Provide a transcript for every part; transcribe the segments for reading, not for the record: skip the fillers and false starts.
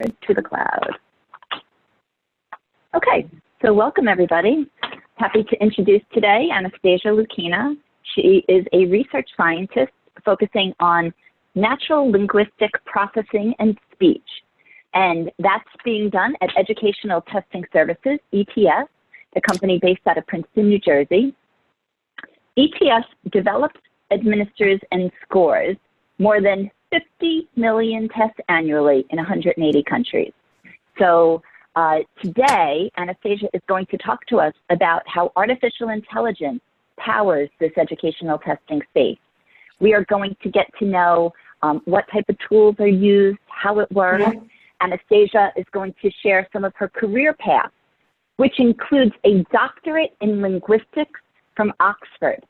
to the cloud. Okay, so welcome everybody. Happy to introduce today Anastassia Loukina. She is a research scientist focusing on natural linguistic processing and speech. And that's being done at Educational Testing Services, ETS, the company based out of Princeton, New Jersey. ETS develops, administers, and scores more than 50 million tests annually in 180 countries. So today, Anastassia is going to talk to us about how artificial intelligence powers this educational testing space. We are going to get to know what type of tools are used, how it works. Anastassia is going to share some of her career path, which includes a doctorate in linguistics from Oxford.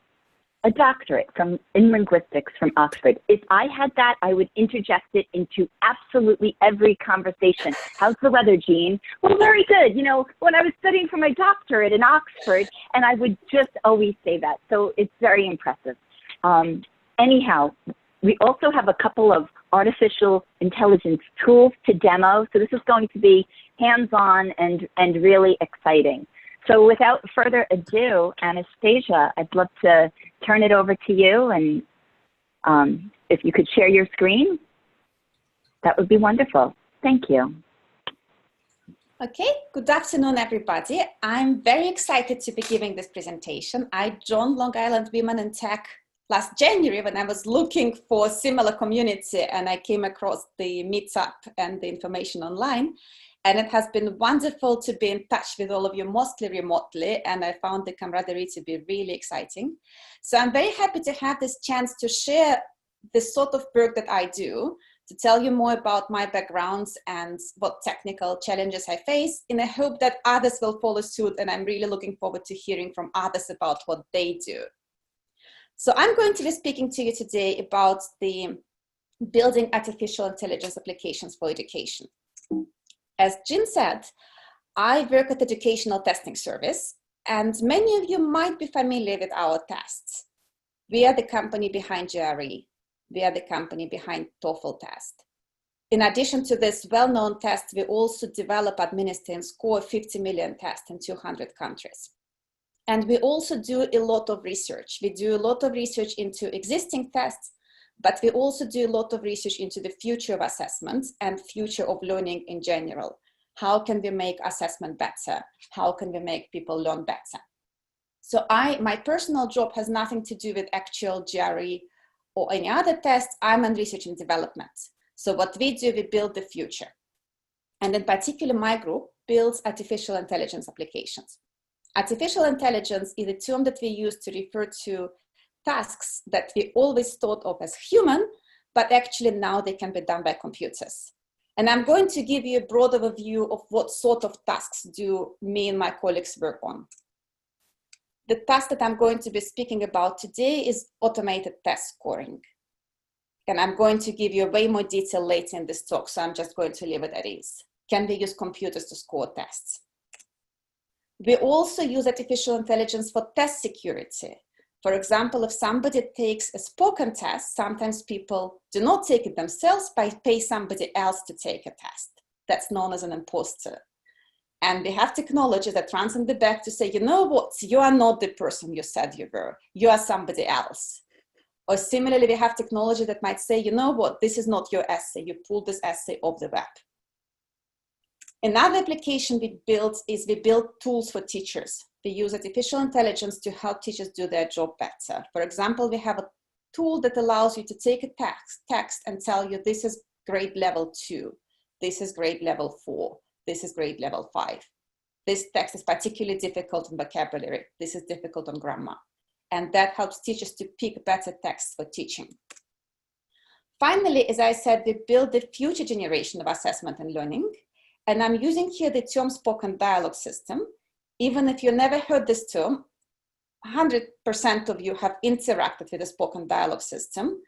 A doctorate in linguistics from Oxford. If I had that, I would interject it into absolutely every conversation. How's the weather, Jean? Well, very good. You know, when I was studying for my doctorate in Oxford, and I would just always say that. So it's very impressive. Anyhow, we also have a couple of artificial intelligence tools to demo. So this is going to be hands-on and really exciting. So without further ado, Anastassia, I'd love to turn it over to you, and if you could share your screen, that would be wonderful. Thank you. Okay, good afternoon, everybody. I'm very excited to be giving this presentation. I joined Long Island Women in Tech last January when I was looking for a similar community, and I came across the meetup and the information online. And it has been wonderful to be in touch with all of you, mostly remotely, and I found the camaraderie to be really exciting. So I'm very happy to have this chance to share the sort of work that I do, to tell you more about my backgrounds and what technical challenges I face, in the hope that others will follow suit, and I'm really looking forward to hearing from others about what they do. So I'm going to be speaking to you today about the building artificial intelligence applications for education. As Jim said, I work at Educational Testing Service, and many of you might be familiar with our tests. We are the company behind GRE. We are the company behind TOEFL test. In addition to this well-known test, we also develop, administer, and score 50 million tests in 200 countries. And we also do a lot of research. We do a lot of research into existing tests, but we also do a lot of research into the future of assessment and future of learning in general. How can we make assessment better? How can we make people learn better? So my personal job has nothing to do with actual GRE or any other tests. I'm in research and development. So what we do, we build the future. And in particular, my group builds artificial intelligence applications. Artificial intelligence is a term that we use to refer to tasks that we always thought of as human, but actually now they can be done by computers. And I'm going to give you a broad overview of what sort of tasks do me and my colleagues work on. The task that I'm going to be speaking about today is automated test scoring. And I'm going to give you way more detail later in this talk, so I'm just going to leave it at ease. Can we use computers to score tests? We also use artificial intelligence for test security. For example, if somebody takes a spoken test, sometimes people do not take it themselves, but pay somebody else to take a test. That's known as an imposter. And we have technology that runs in the back to say, you know what, you are not the person you said you were, you are somebody else. Or similarly, we have technology that might say, you know what, this is not your essay, you pulled this essay off the web. Another application we build is we build tools for teachers. We use artificial intelligence to help teachers do their job better. For example, we have a tool that allows you to take a text and tell you this is grade level 2, this is grade level 4, this is grade level 5. This text is particularly difficult in vocabulary, this is difficult on grammar. And that helps teachers to pick better texts for teaching. Finally, as I said, we build the future generation of assessment and learning. And I'm using here the term spoken dialogue system. Even if you never heard this term, 100% of you have interacted with the spoken dialogue system.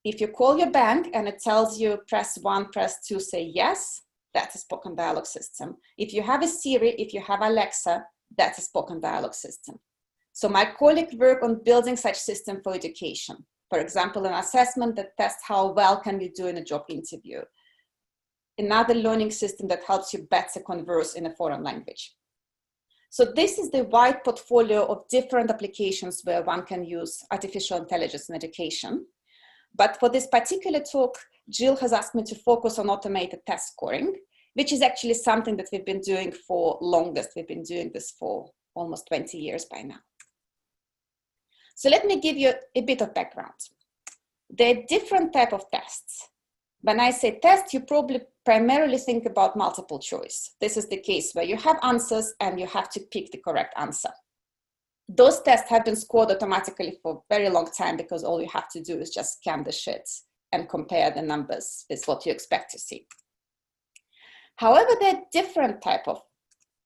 If you call your bank and it tells you press 1, press 2, say yes, that's a spoken dialogue system. If you have a Siri, if you have Alexa, that's a spoken dialogue system. So my colleagues work on building such system for education. For example, an assessment that tests how well can we do in a job interview. another learning system that helps you better converse in a foreign language. So this is the wide portfolio of different applications where one can use artificial intelligence in education. But for this particular talk, Jill has asked me to focus on automated test scoring, which is actually something that we've been doing for longest. We've been doing this for almost 20 years by now. So let me give you a bit of background. There are different types of tests. When I say test, you probably primarily think about multiple choice. This is the case where you have answers and you have to pick the correct answer. Those tests have been scored automatically for a very long time because all you have to do is just scan the sheets and compare the numbers with what you expect to see. However, there are different types of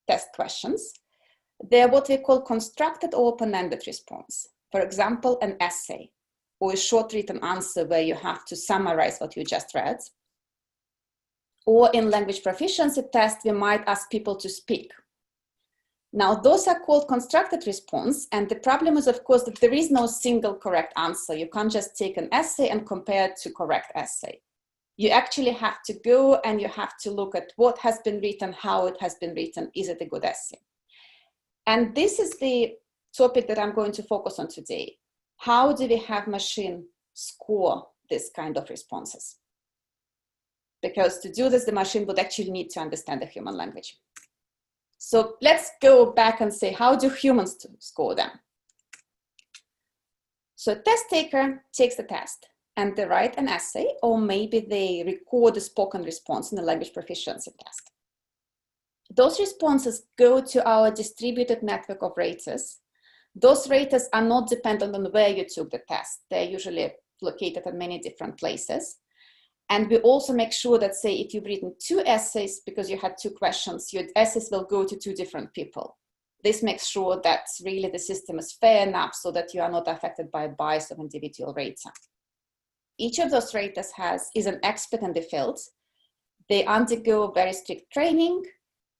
test questions. They're what we call constructed or open-ended response. For example, an essay or a short written answer where you have to summarize what you just read. Or in language proficiency tests, we might ask people to speak. Now, those are called constructed response. And the problem is, of course, that there is no single correct answer. You can't just take an essay and compare it to correct essay. You actually have to go and you have to look at what has been written, how it has been written, is it a good essay? And this is the topic that I'm going to focus on today. How do we have machine score this kind of responses? Because to do this, the machine would actually need to understand the human language. So let's go back and say, how do humans score them? So a test taker takes the test and they write an essay, or maybe they record a spoken response in a language proficiency test. Those responses go to our distributed network of raters. Those raters are not dependent on where you took the test. They're usually located at many different places. And we also make sure that, say, if you've written 2 essays because you had 2 questions, your essays will go to 2 different people. This makes sure that really the system is fair enough so that you are not affected by a bias of individual rater. Each of those raters is an expert in the field. They undergo very strict training.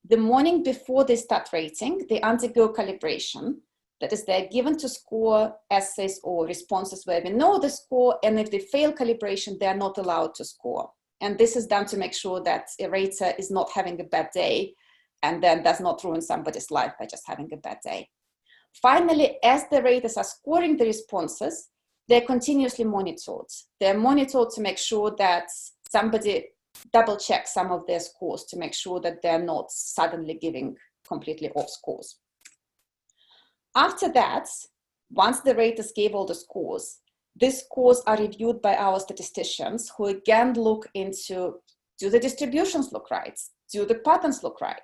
The morning before they start rating, they undergo calibration. That is, they're given to score essays or responses where we know the score, and if they fail calibration, they are not allowed to score. And this is done to make sure that a rater is not having a bad day and then does not ruin somebody's life by just having a bad day. Finally, as the raters are scoring the responses, they're continuously monitored. They're monitored to make sure that somebody double checks some of their scores to make sure that they're not suddenly giving completely off scores. After that, once the raters gave all the scores, these scores are reviewed by our statisticians who again look into, do the distributions look right? Do the patterns look right?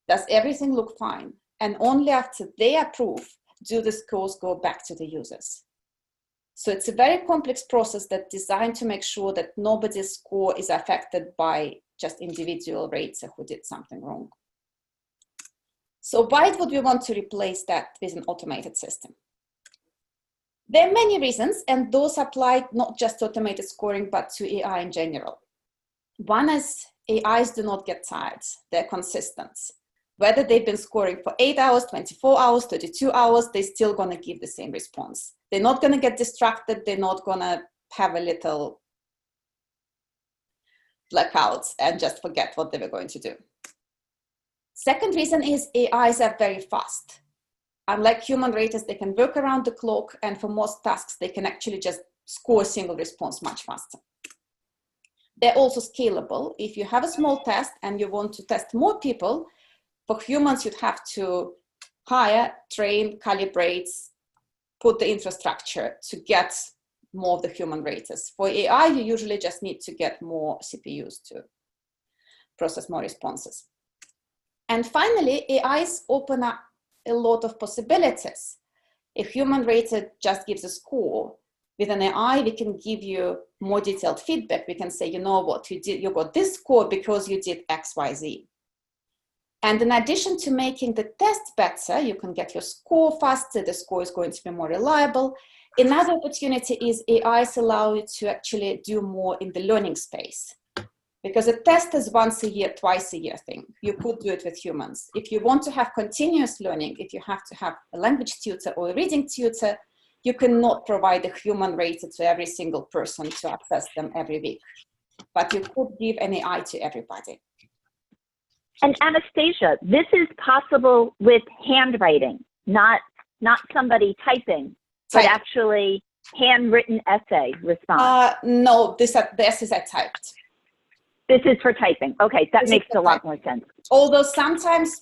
Does everything look fine? And only after they approve, do the scores go back to the users. So it's a very complex process that's designed to make sure that nobody's score is affected by just individual rater who did something wrong. So why would we want to replace that with an automated system? There are many reasons, and those apply not just to automated scoring, but to AI in general. One is AIs do not get tired. They're consistent. Whether they've been scoring for 8 hours, 24 hours, 32 hours, they're still going to give the same response. They're not going to get distracted. They're not going to have a little blackouts and just forget what they were going to do. Second reason is AIs are very fast. Unlike human raters, they can work around the clock, and for most tasks, they can actually just score a single response much faster. They're also scalable. If you have a small test and you want to test more people, for humans, you'd have to hire, train, calibrate, put the infrastructure to get more of the human raters. For AI, you usually just need to get more CPUs to process more responses. And finally, AIs open up a lot of possibilities. A human rater just gives a score. With an AI, we can give you more detailed feedback. We can say, you know what, you got this score because you did X, Y, Z. And in addition to making the test better, you can get your score faster, the score is going to be more reliable. Another opportunity is AIs allow you to actually do more in the learning space. Because a test is once a year, twice a year thing. You could do it with humans. If you want to have continuous learning, if you have to have a language tutor or a reading tutor, you cannot provide a human rater to every single person to access them every week. but you could give an AI to everybody. And Anastassia, this is possible with handwriting, not somebody typing, but actually handwritten essay response. No, this is a typed. This is for typing. Okay, that makes a lot more sense. Although sometimes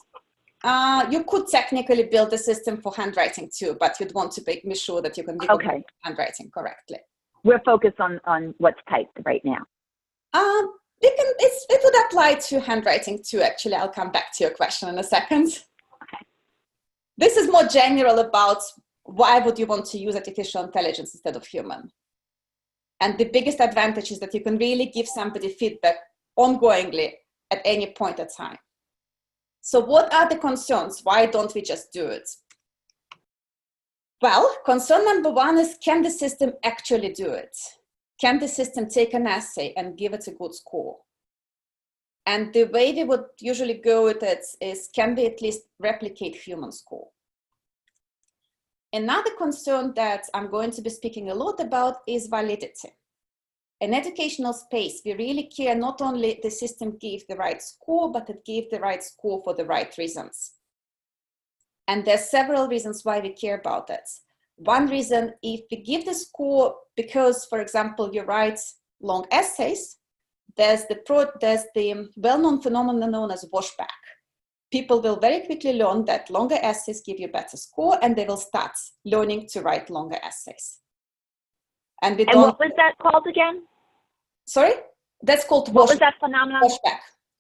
you could technically build a system for handwriting too, but you'd want to make sure that you can do handwriting correctly. We're focused on what's typed right now. It would apply to handwriting too, actually. I'll come back to your question in a second. Okay. This is more general about why would you want to use artificial intelligence instead of human. And the biggest advantage is that you can really give somebody feedback ongoingly at any point in time. So what are the concerns? Why don't we just do it? Well, concern number one is, can the system actually do it? Can the system take an essay and give it a good score? And the way we would usually go with it is, can we at least replicate human score? Another concern that I'm going to be speaking a lot about is validity. In educational space, we really care not only the system gave the right score, but it gave the right score for the right reasons. And there's several reasons why we care about it. One reason, if we give the score because, for example, you write long essays, there's the well-known phenomenon known as washback. People will very quickly learn that longer essays give you better score, and they will start learning to write longer essays. And what was that called again? Sorry? That's called washback. What was that phenomenon?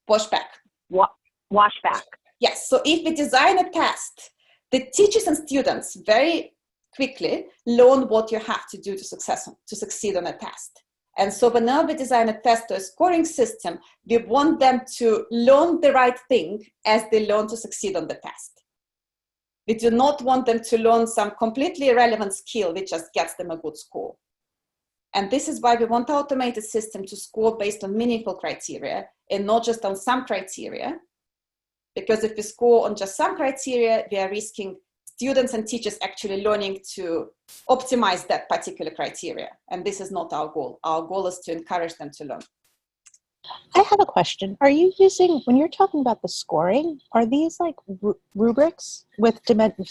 Washback. Washback. Yes, so if we design a test, the teachers and students very quickly learn what you have to do to succeed on a test. And so whenever we design a test or a scoring system, we want them to learn the right thing as they learn to succeed on the test. We do not want them to learn some completely irrelevant skill which just gets them a good score. And this is why we want our automated system to score based on meaningful criteria and not just on some criteria. Because if we score on just some criteria, we are risking students and teachers actually learning to optimize that particular criteria. And this is not our goal. Our goal is to encourage them to learn. I have a question. Are you using, when you're talking about the scoring, are these like rubrics with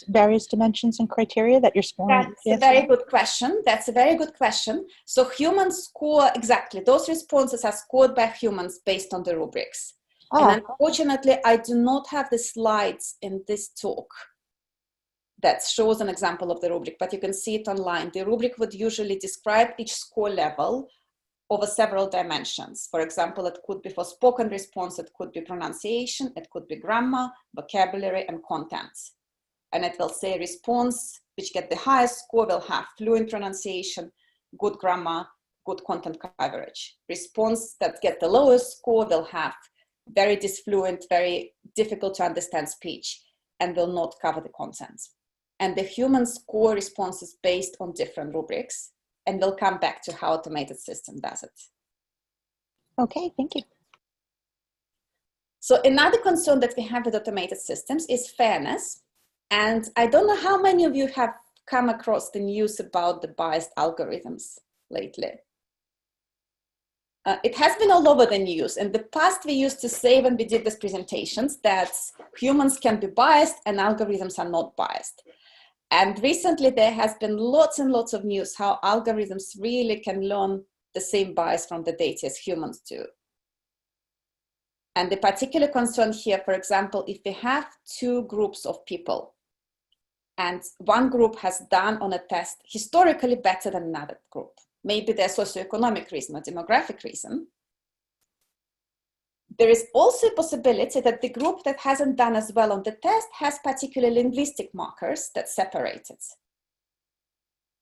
various dimensions and criteria that you're scoring? That's a very good question. That's a very good question. So humans score, exactly. Those responses are scored by humans based on the rubrics. And unfortunately, I do not have the slides in this talk that shows an example of the rubric, but you can see it online. The rubric would usually describe each score level over several dimensions. For example, it could be for spoken response, it could be pronunciation, it could be grammar, vocabulary, and content. And it will say response, which get the highest score, will have fluent pronunciation, good grammar, good content coverage. Response that get the lowest score will have very disfluent, very difficult to understand speech, and will not cover the content. And the human score responses based on different rubrics, and we'll come back to how automated system does it. Okay, thank you. So another concern that we have with automated systems is fairness. And I don't know how many of you have come across the news about the biased algorithms lately. It has been all over the news. In the past, we used to say when we did these presentations that humans can be biased and algorithms are not biased. And recently, there has been lots and lots of news how algorithms really can learn the same bias from the data as humans do. And the particular concern here, for example, if we have two groups of people, and one group has done on a test historically better than another group, maybe there's socioeconomic reason or demographic reason, there is also a possibility that the group that hasn't done as well on the test has particular linguistic markers that separate it.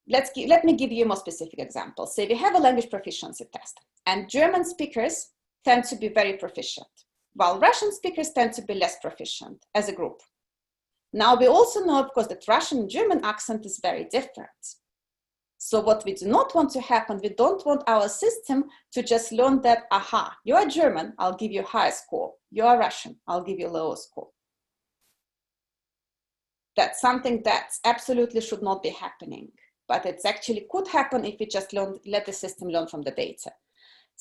Let me give you a more specific example. Say we have a language proficiency test, and German speakers tend to be very proficient, while Russian speakers tend to be less proficient as a group. Now, we also know, of course, that Russian and German accent is very different. So what we do not want to happen, we don't want our system to just learn that, aha, you're German, I'll give you a higher score. You're Russian, I'll give you a lower score. That's something that absolutely should not be happening, but it actually could happen if we just let the system learn from the data.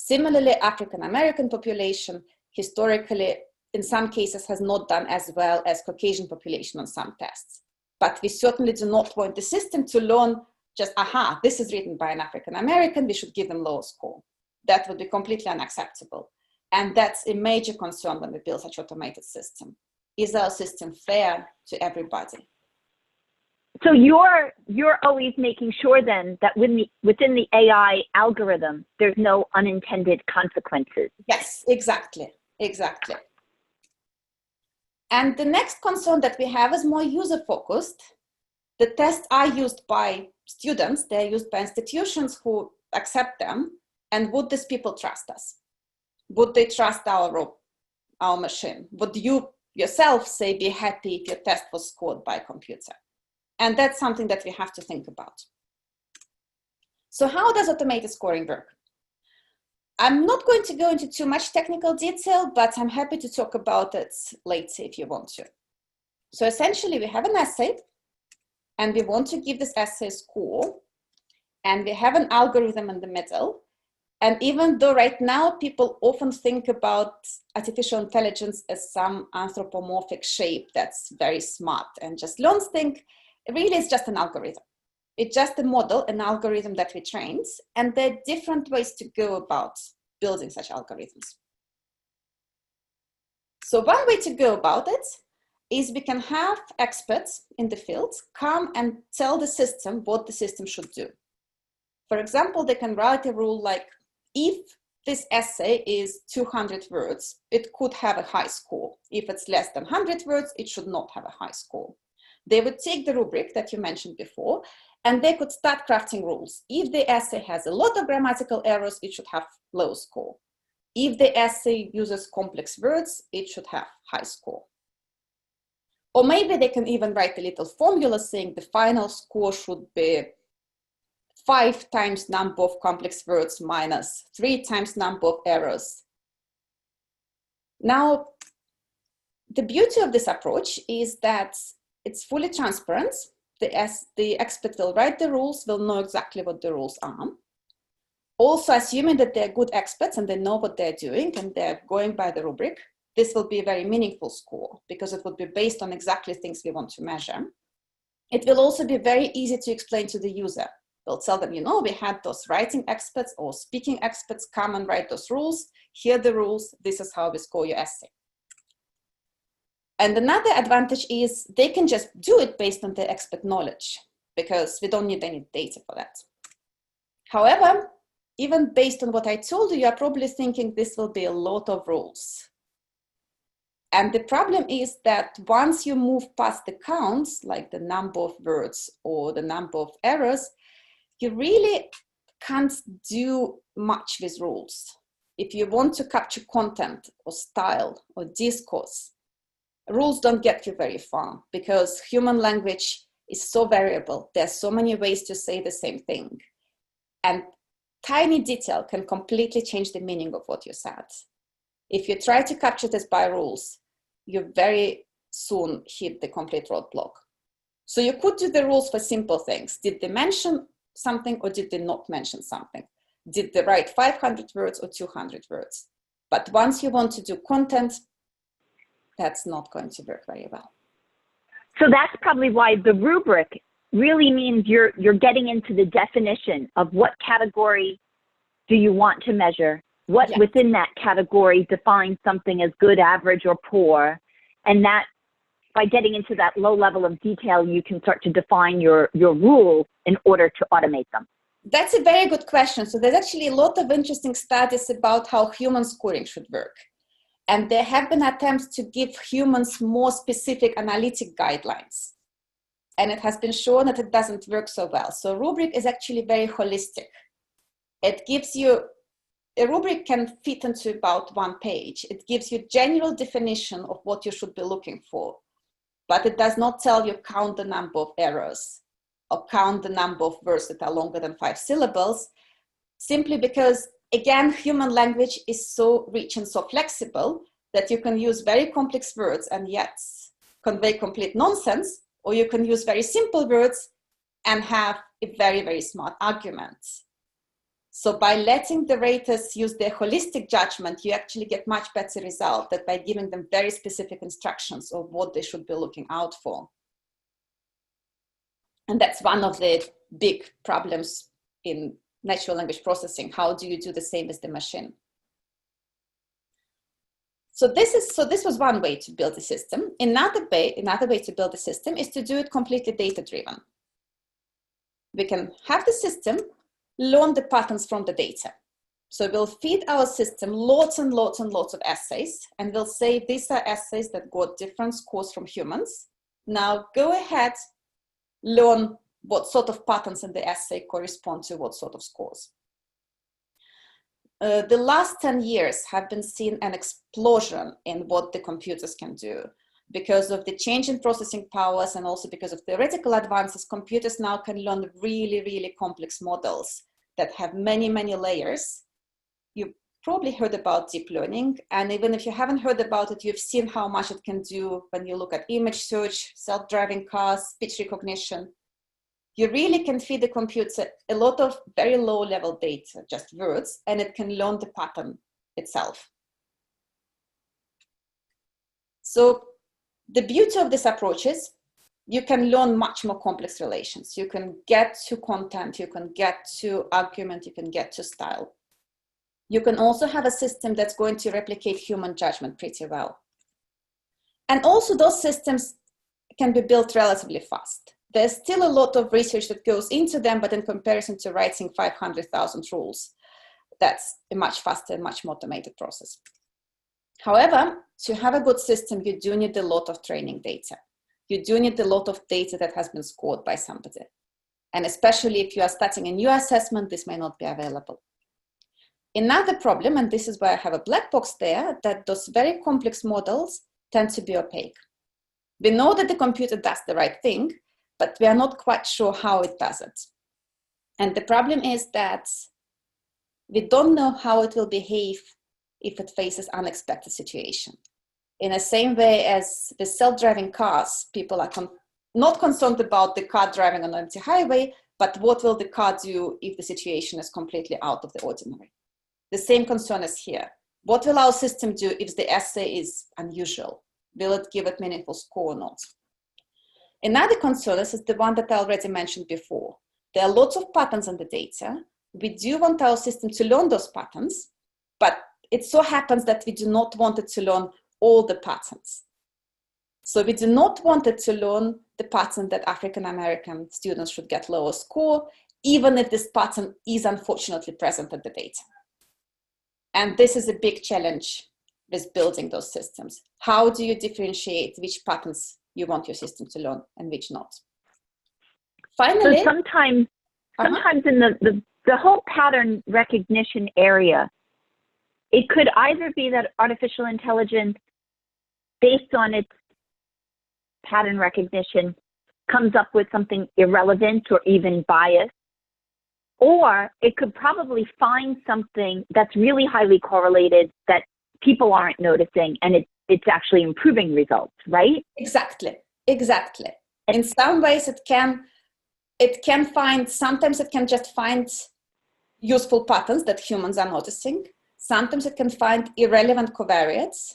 Similarly, African American population historically, in some cases, has not done as well as Caucasian population on some tests. But we certainly do not want the system to learn just, aha, this is written by an African American, we should give them lower score. That would be completely unacceptable. And that's a major concern when we build such automated system. Is our system fair to everybody? So you're always making sure then that within the AI algorithm, there's no unintended consequences. Yes, exactly, exactly. And the next concern that we have is more user-focused. The tests are used by students, they're used by institutions who accept them. And would these people trust us? Would they trust our machine? Would you yourself say, be happy if your test was scored by a computer? And that's something that we have to think about. So how does automated scoring work? I'm not going to go into too much technical detail, but I'm happy to talk about it later if you want to. So essentially we have an essay and we want to give this essay a score, and we have an algorithm in the middle. And even though right now people often think about artificial intelligence as some anthropomorphic shape that's very smart and just learns things, really it's just an algorithm. It's just a model, an algorithm that we trained, and there are different ways to go about building such algorithms. So one way to go about it is we can have experts in the field come and tell the system what the system should do. For example, they can write a rule like, if this essay is 200 words, it could have a high score. If it's less than 100 words, it should not have a high score. They would take the rubric that you mentioned before, and they could start crafting rules. If the essay has a lot of grammatical errors, it should have low score. If the essay uses complex words, it should have high score. Or maybe they can even write a little formula saying the final score should be 5 times number of complex words minus 3 times number of errors. Now, the beauty of this approach is that it's fully transparent. The expert will write the rules, will know exactly what the rules are. Also, assuming that they're good experts and they know what they're doing and they're going by the rubric, this will be a very meaningful score because it will be based on exactly things we want to measure. It will also be very easy to explain to the user. We'll tell them, you know, we had those writing experts or speaking experts come and write those rules. Here are the rules. This is how we score your essay. And another advantage is they can just do it based on their expert knowledge because we don't need any data for that. However, even based on what I told you, you're probably thinking this will be a lot of rules. And the problem is that once you move past the counts, like the number of words or the number of errors, you really can't do much with rules. If you want to capture content or style or discourse, rules don't get you very far because human language is so variable. There's so many ways to say the same thing. And tiny detail can completely change the meaning of what you said. If you try to capture this by rules, you very soon hit the complete roadblock. So you could do the rules for simple things. Did they mention something or did they not mention something? Did they write 500 words or 200 words? But once you want to do content, that's not going to work very well. So that's probably why the rubric really means you're getting into the definition of what category do you want to measure, what within that category defines something as good, average, or poor, and that by getting into that low level of detail, you can start to define your rules in order to automate them. That's a very good question. So there's actually a lot of interesting studies about how human scoring should work. And there have been attempts to give humans more specific analytic guidelines. And it has been shown that it doesn't work so well. So a rubric is actually very holistic. It gives you, a rubric can fit into about 1 page. It gives you general definition of what you should be looking for, but it does not tell you count the number of errors or count the number of words that are longer than 5 syllables, simply because, again, human language is so rich and so flexible that you can use very complex words and yet convey complete nonsense, or you can use very simple words and have a very, very smart argument. So by letting the raters use their holistic judgment, you actually get much better result than by giving them very specific instructions of what they should be looking out for. And that's one of the big problems in natural language processing. How do you do the same as the machine? So this was one way to build a system. Another way to build a system is to do it completely data-driven. We can have the system learn the patterns from the data. So we'll feed our system lots and lots and lots of essays, and we'll say these are essays that got different scores from humans. Now go ahead, learn what sort of patterns in the essay correspond to what sort of scores. The last 10 years have been seeing an explosion in what the computers can do. Because of the change in processing powers and also because of theoretical advances, computers now can learn really, really complex models that have many, many layers. You've probably heard about deep learning, and even if you haven't heard about it, you've seen how much it can do when you look at image search, self-driving cars, speech recognition. You really can feed the computer a lot of very low-level data, just words, and it can learn the pattern itself. So the beauty of this approach is you can learn much more complex relations. You can get to content, you can get to argument, you can get to style. You can also have a system that's going to replicate human judgment pretty well. And also those systems can be built relatively fast. There's still a lot of research that goes into them, but in comparison to writing 500,000 rules, that's a much faster and much more automated process. However, to have a good system, you do need a lot of training data. You do need a lot of data that has been scored by somebody. And especially if you are starting a new assessment, this may not be available. Another problem, and this is why I have a black box there, that those very complex models tend to be opaque. We know that the computer does the right thing, but we are not quite sure how it does it. And the problem is that we don't know how it will behave if it faces unexpected situation. In the same way as with self-driving cars, people are not concerned about the car driving on an empty highway, but what will the car do if the situation is completely out of the ordinary? The same concern is here. What will our system do if the essay is unusual? Will it give it meaningful score or not? Another concern is the one that I already mentioned before. There are lots of patterns in the data. We do want our system to learn those patterns, but it so happens that we do not want it to learn all the patterns. So we do not want it to learn the pattern that African-American students should get lower score, even if this pattern is unfortunately present in the data. And this is a big challenge with building those systems. How do you differentiate which patterns you want your system to learn and which not? Finally, so sometimes in the whole pattern recognition area, it could either be that artificial intelligence, based on its pattern recognition, comes up with something irrelevant or even biased, or it could probably find something that's really highly correlated that people aren't noticing, and it's actually improving results, right? Exactly. In some ways it can find, sometimes it can just find useful patterns that humans are noticing. Sometimes it can find irrelevant covariates.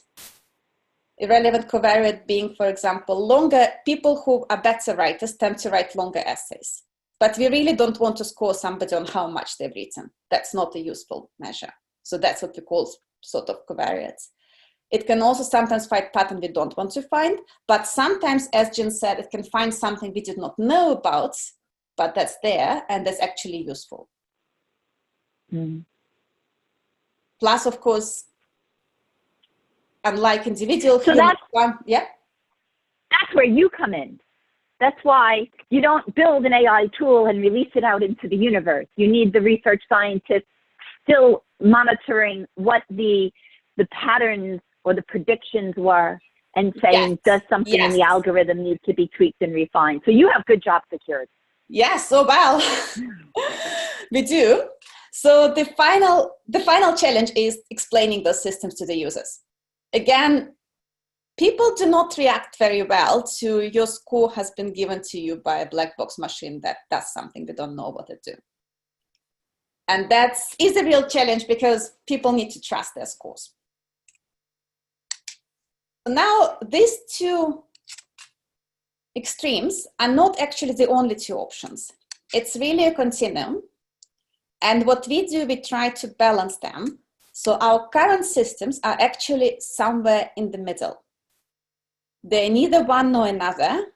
Irrelevant covariate being, for example, people who are better writers tend to write longer essays. But we really don't want to score somebody on how much they've written. That's not a useful measure. So that's what we call sort of covariates. It can also sometimes find pattern we don't want to find, but sometimes, as Jen said, it can find something we did not know about, but that's there and that's actually useful. Mm. Plus, of course, unlike individual so humans, that's where you come in. That's why you don't build an AI tool and release it out into the universe. You need the research scientists still monitoring what the patterns or the predictions were and saying, does something in the algorithm need to be tweaked and refined? So you have good job security. Yes, so well, we do. So the final challenge is explaining those systems to the users. Again, people do not react very well to your score has been given to you by a black box machine that does something they don't know what to do. And that is a real challenge because people need to trust their scores. Now, these two extremes are not actually the only two options. It's really a continuum. And what we do, we try to balance them. So our current systems are actually somewhere in the middle. They're neither one nor another.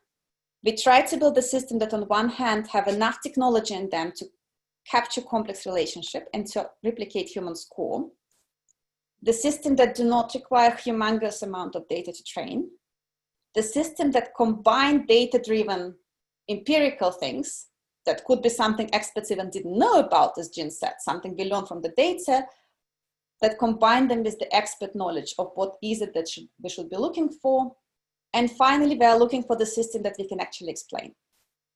We try to build a system that on one hand have enough technology in them to capture complex relationship and to replicate human score. The system that do not require humongous amount of data to train. The system that combine data-driven empirical things that could be something experts even didn't know about, as Jean said, something we learned from the data, that combine them with the expert knowledge of what is it that we should be looking for. And finally, we are looking for the system that we can actually explain.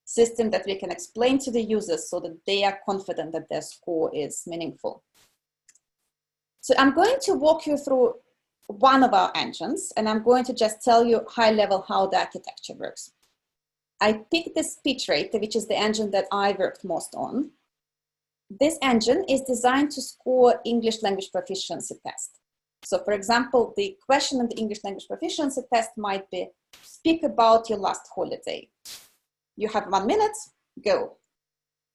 System that we can explain to the users so that they are confident that their score is meaningful. So I'm going to walk you through one of our engines, and I'm going to just tell you high level how the architecture works. I picked the SpeechRater, which is the engine that I worked most on. This engine is designed to score English language proficiency test. So for example, the question in the English language proficiency test might be, speak about your last holiday. You have 1 minute, go.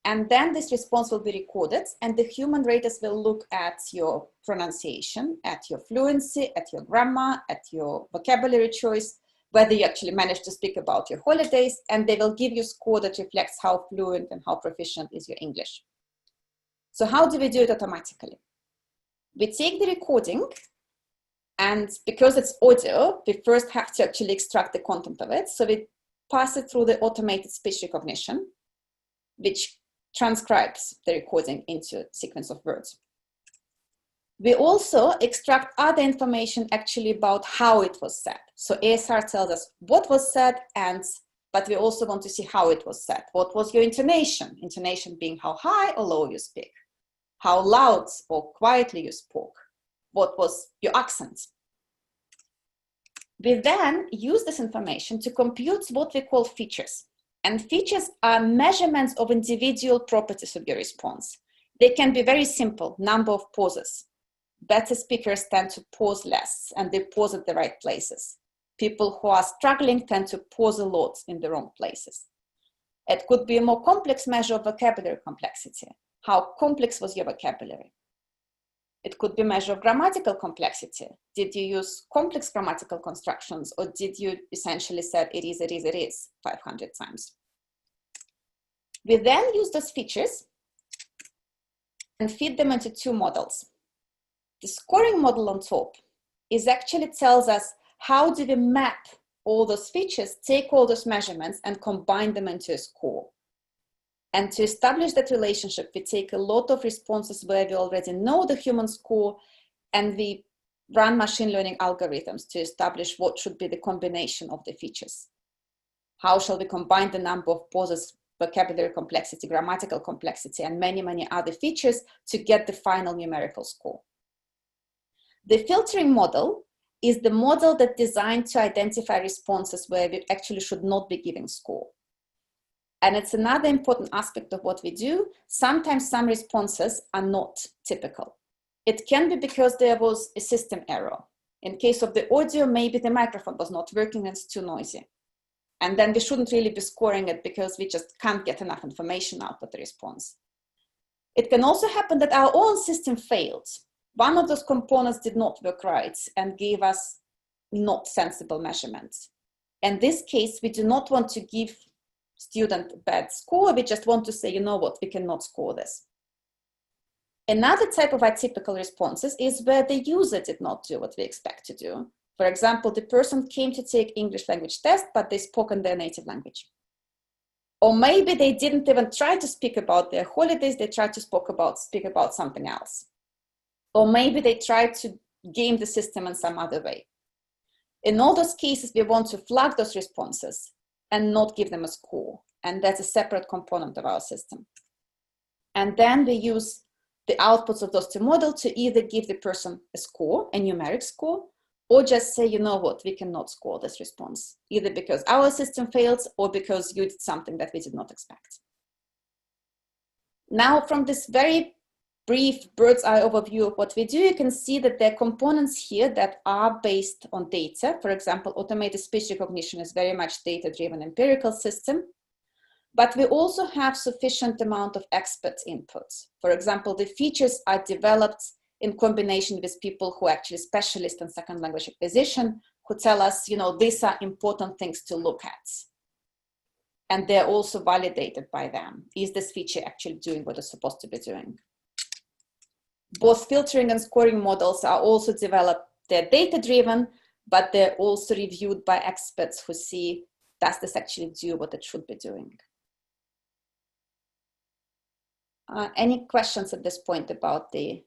And then this response will be recorded, and the human raters will look at your pronunciation, at your fluency, at your grammar, at your vocabulary choice, whether you actually managed to speak about your holidays, and they will give you a score that reflects how fluent and how proficient is your English. So how do we do it automatically? We take the recording, and because it's audio, we first have to actually extract the content of it. So we pass it through the automated speech recognition, which transcribes the recording into a sequence of words. We also extract other information actually about how it was said. So ASR tells us what was said, but we also want to see how it was said. What was your intonation? Intonation being how high or low you speak, how loud or quietly you spoke, what was your accent. We then use this information to compute what we call features. And features are measurements of individual properties of your response. They can be very simple, number of pauses. Better speakers tend to pause less, and they pause at the right places. People who are struggling tend to pause a lot in the wrong places. It could be a more complex measure of vocabulary complexity. How complex was your vocabulary? It could be a measure of grammatical complexity. Did you use complex grammatical constructions, or did you essentially say it is 500 times? We then use those features and feed them into two models. The scoring model on top actually tells us how do we map all those features, take all those measurements and combine them into a score. And to establish that relationship, we take a lot of responses where we already know the human score, and we run machine learning algorithms to establish what should be the combination of the features. How shall we combine the number of pauses, vocabulary complexity, grammatical complexity, and many, many other features to get the final numerical score. The filtering model is the model that's designed to identify responses where we actually should not be giving score. And it's another important aspect of what we do. Sometimes some responses are not typical. It can be because there was a system error. In case of the audio, maybe the microphone was not working and it's too noisy. And then we shouldn't really be scoring it because we just can't get enough information out of the response. It can also happen that our own system failed. One of those components did not work right and gave us not sensible measurements. In this case, we do not want to give student a bad score. We just want to say, you know what, we cannot score this. Another type of atypical responses is where the user did not do what we expect to do. For example, the person came to take English language test, but they spoke in their native language. Or maybe they didn't even try to speak about their holidays, they tried to speak about something else. Or maybe they tried to game the system in some other way. In all those cases, we want to flag those responses and not give them a score. And that's a separate component of our system. And then we use the outputs of those two models to either give the person a score, a numeric score, or just say, you know what, we cannot score this response, either because our system fails or because you did something that we did not expect. Now, from this very brief bird's eye overview of what we do, you can see that there are components here that are based on data. For example, automated speech recognition is very much data-driven empirical system. But we also have sufficient amount of expert inputs. For example, the features are developed in combination with people who are actually specialists in second language acquisition, who tell us, you know, these are important things to look at. And they're also validated by them. Is this feature actually doing what it's supposed to be doing? Both filtering and scoring models are also developed. They're data-driven, but they're also reviewed by experts who see, does this actually do what it should be doing? Any questions at this point about the...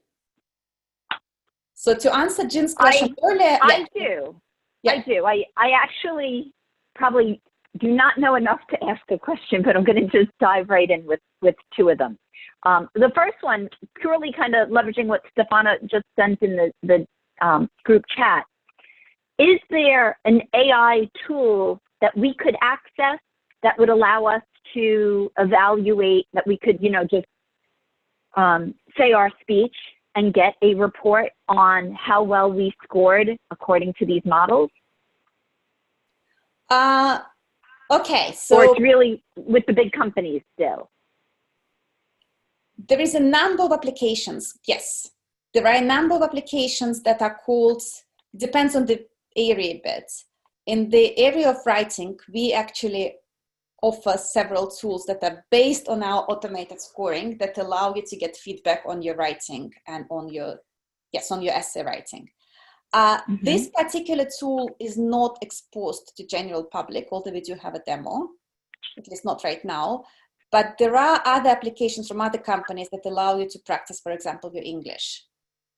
So to answer Jin's question earlier... I do. Yeah. I do. I actually probably do not know enough to ask a question, but I'm going to just dive right in with two of them. The first one, purely kind of leveraging what Stefana just sent in the group chat. Is there an AI tool that we could access that would allow us to evaluate, that we could, you know, just say our speech and get a report on how well we scored according to these models? Okay, so... Or it's really with the big companies still? There is a number of applications, yes. There are a number of applications that are called, depends on the area a bit. In the area of writing, we actually offer several tools that are based on our automated scoring that allow you to get feedback on your writing and on your, on your essay writing. This particular tool is not exposed to general public, although we do have a demo, at least not right now. But there are other applications from other companies that allow you to practice, for example, your English,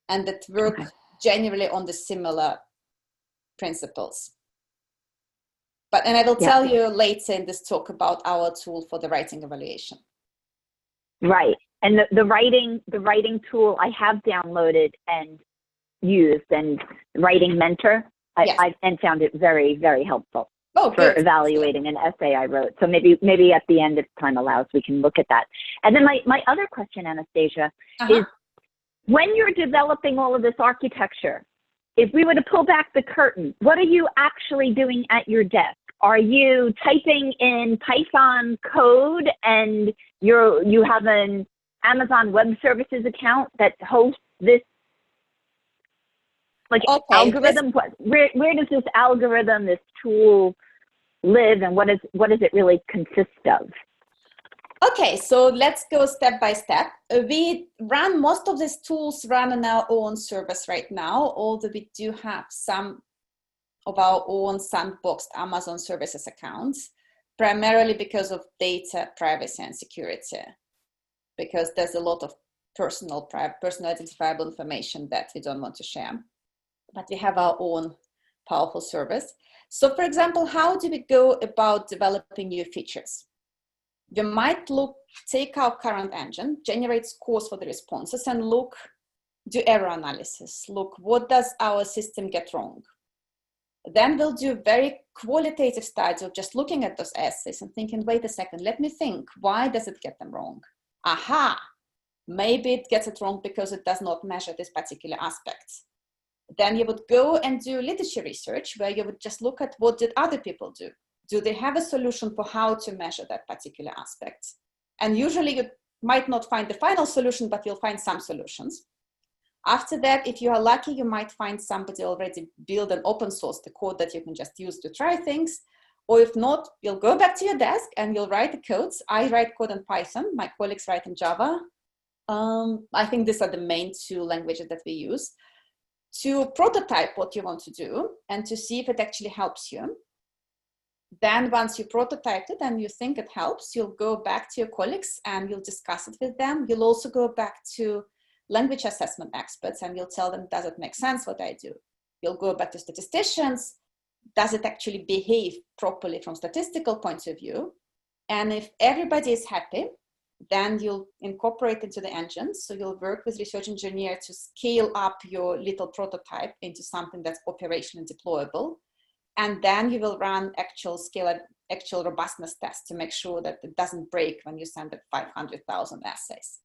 and that work generally on the similar principles. And I will tell you later in this talk about our tool for the writing evaluation. Right, and the writing tool I have downloaded and used, and Writing Mentor, I found it very, very helpful. For evaluating an essay I wrote. So maybe at the end, if time allows, we can look at that. And then my other question, Anastassia, is when you're developing all of this architecture, if we were to pull back the curtain, what are you actually doing at your desk? Are you typing in Python code and you have an Amazon Web Services account that hosts this algorithm? Where does this algorithm, this tool live, and what does it really consist of? Okay, so let's go step by step. We run, most of these tools run on our own service right now, although we do have some of our own sandboxed Amazon services accounts, primarily because of data privacy and security, because there's a lot of personal identifiable information that we don't want to share. But we have our own powerful service. So for example, how do we go about developing new features? You might take our current engine, generate scores for the responses, and do error analysis. Look, what does our system get wrong? Then we'll do very qualitative studies of just looking at those essays and thinking, wait a second, let me think, why does it get them wrong? Aha, maybe it gets it wrong because it does not measure this particular aspect. Then you would go and do literature research where you would just look at what did other people do. Do they have a solution for how to measure that particular aspect? And usually you might not find the final solution, but you'll find some solutions. After that, if you are lucky, you might find somebody already build and open source the code that you can just use to try things. Or if not, you'll go back to your desk and you'll write the codes. I write code in Python. My colleagues write in Java. I think these are the main two languages that we use to prototype what you want to do and to see if it actually helps you. Then once you prototyped it and you think it helps, you'll go back to your colleagues and you'll discuss it with them. You'll also go back to language assessment experts and you'll tell them, does it make sense what I do? You'll go back to statisticians. Does it actually behave properly from statistical point of view? And if everybody is happy, then you'll incorporate into the engine. So you'll work with research engineer to scale up your little prototype into something that's operational and deployable. And then you will run actual robustness tests to make sure that it doesn't break when you send it 500,000 essays.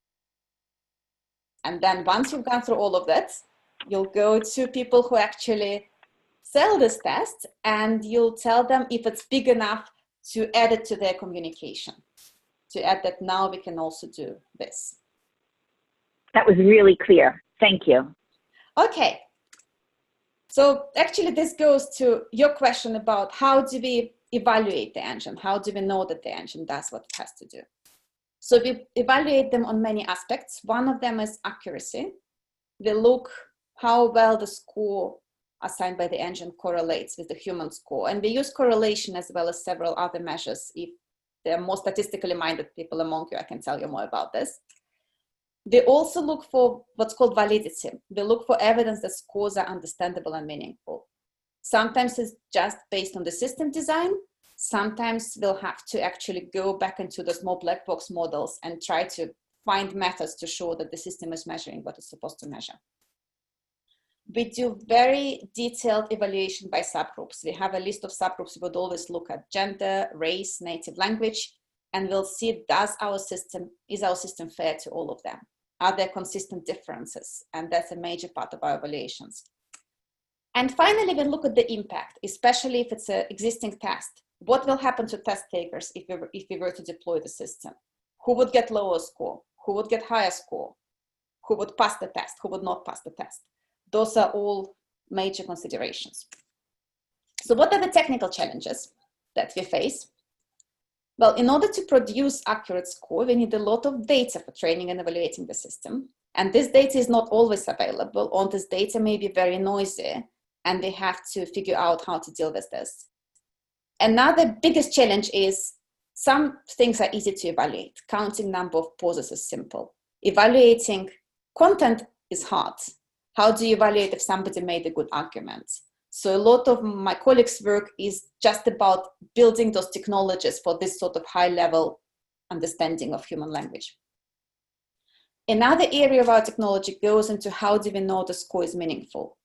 And then once you've gone through all of that, you'll go to people who actually sell this test, and you'll tell them if it's big enough to add it to their communication, to add that now we can also do this. That was really clear. Thank you. Okay. So actually this goes to your question about how do we evaluate the engine? How do we know that the engine does what it has to do? So we evaluate them on many aspects. One of them is accuracy. We look how well the score assigned by the engine correlates with the human score. And we use correlation as well as several other measures. If there are more statistically minded people among you, I can tell you more about this. We also look for what's called validity. We look for evidence that scores are understandable and meaningful. Sometimes it's just based on the system design. Sometimes we'll have to actually go back into the small black box models and try to find methods to show that the system is measuring what it's supposed to measure. We do very detailed evaluation by subgroups. We have a list of subgroups. We would always look at gender, race, native language, and we'll see, is our system fair to all of them? Are there consistent differences? And that's a major part of our evaluations. And finally, we look at the impact, especially if it's an existing test. What will happen to test takers if we were to deploy the system? Who would get lower score? Who would get higher score? Who would pass the test? Who would not pass the test? Those are all major considerations. So what are the technical challenges that we face? Well, in order to produce accurate score, we need a lot of data for training and evaluating the system. And this data is not always available, or this data may be very noisy, and we have to figure out how to deal with this. Another biggest challenge is some things are easy to evaluate. Counting number of pauses is simple. Evaluating content is hard. How do you evaluate if somebody made a good argument? So a lot of my colleagues' work is just about building those technologies for this sort of high-level understanding of human language. Another area of our technology goes into how do we know the score is meaningful.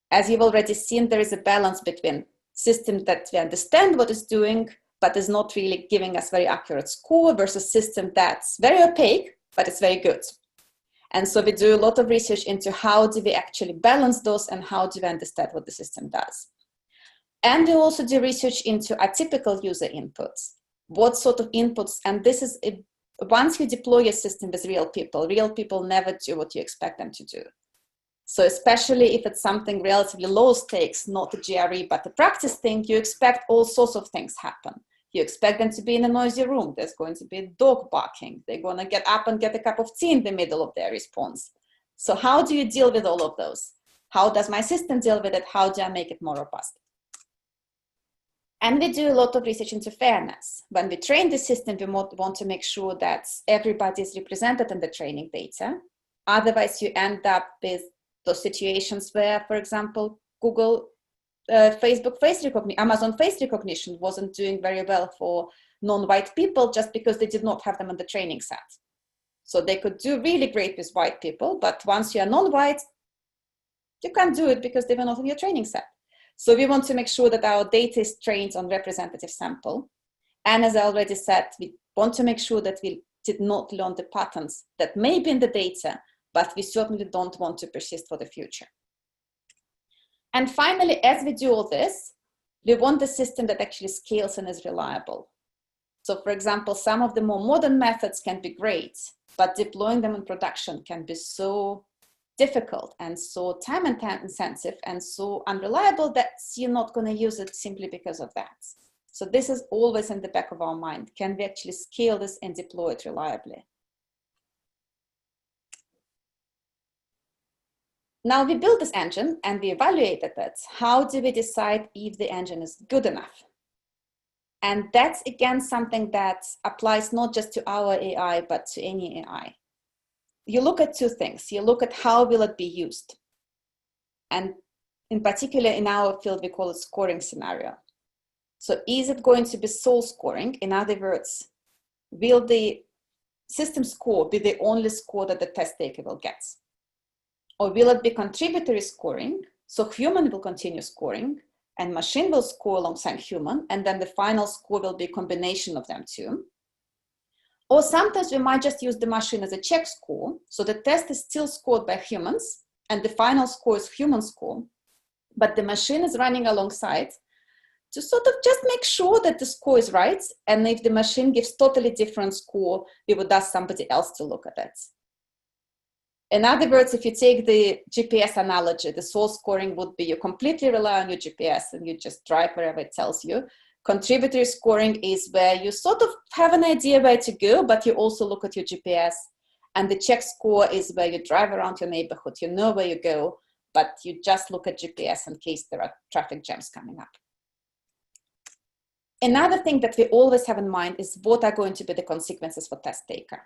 As you've already seen, there is a balance between systems that we understand what it's doing, but is not really giving us very accurate score, versus system that's very opaque, but it's very good. And so we do a lot of research into how do we actually balance those and how do we understand what the system does. And we also do research into atypical user inputs. What sort of inputs, and this is, once you deploy a system with real people never do what you expect them to do. So especially if it's something relatively low stakes, not a GRE, but a practice thing, you expect all sorts of things happen. You expect them to be in a noisy room. There's going to be a dog barking. They're going to get up and get a cup of tea in the middle of their response. So how do you deal with all of those? How does my system deal with it? How do I make it more robust? And we do a lot of research into fairness. When we train the system, we want to make sure that everybody is represented in the training data. Otherwise, you end up with those situations where, for example, Facebook face recognition, Amazon face recognition wasn't doing very well for non-white people just because they did not have them in the training set. So they could do really great with white people, but once you are non-white, you can't do it because they were not in your training set. So we want to make sure that our data is trained on representative sample. And as I already said, we want to make sure that we did not learn the patterns that may be in the data, but we certainly don't want to persist for the future. And finally, as we do all this, we want the system that actually scales and is reliable. So for example, some of the more modern methods can be great, but deploying them in production can be so difficult and so time intensive and so unreliable that you're not going to use it simply because of that. So this is always in the back of our mind. Can we actually scale this and deploy it reliably? Now we built this engine and we evaluated it. How do we decide if the engine is good enough? And that's again something that applies not just to our AI, but to any AI. You look at two things. You look at how will it be used. And in particular, in our field, we call it scoring scenario. So is it going to be sole scoring? In other words, will the system score be the only score that the test taker will get? Or will it be contributory scoring? So human will continue scoring and machine will score alongside human, and then the final score will be a combination of them two. Or sometimes we might just use the machine as a check score. So the test is still scored by humans and the final score is human score, but the machine is running alongside to sort of just make sure that the score is right. And if the machine gives totally different score, we would ask somebody else to look at it. In other words, if you take the GPS analogy, the source scoring would be you completely rely on your GPS and you just drive wherever it tells you. Contributory scoring is where you sort of have an idea where to go, but you also look at your GPS. And the check score is where you drive around your neighborhood, you know where you go, but you just look at GPS in case there are traffic jams coming up. Another thing that we always have in mind is what are going to be the consequences for test taker.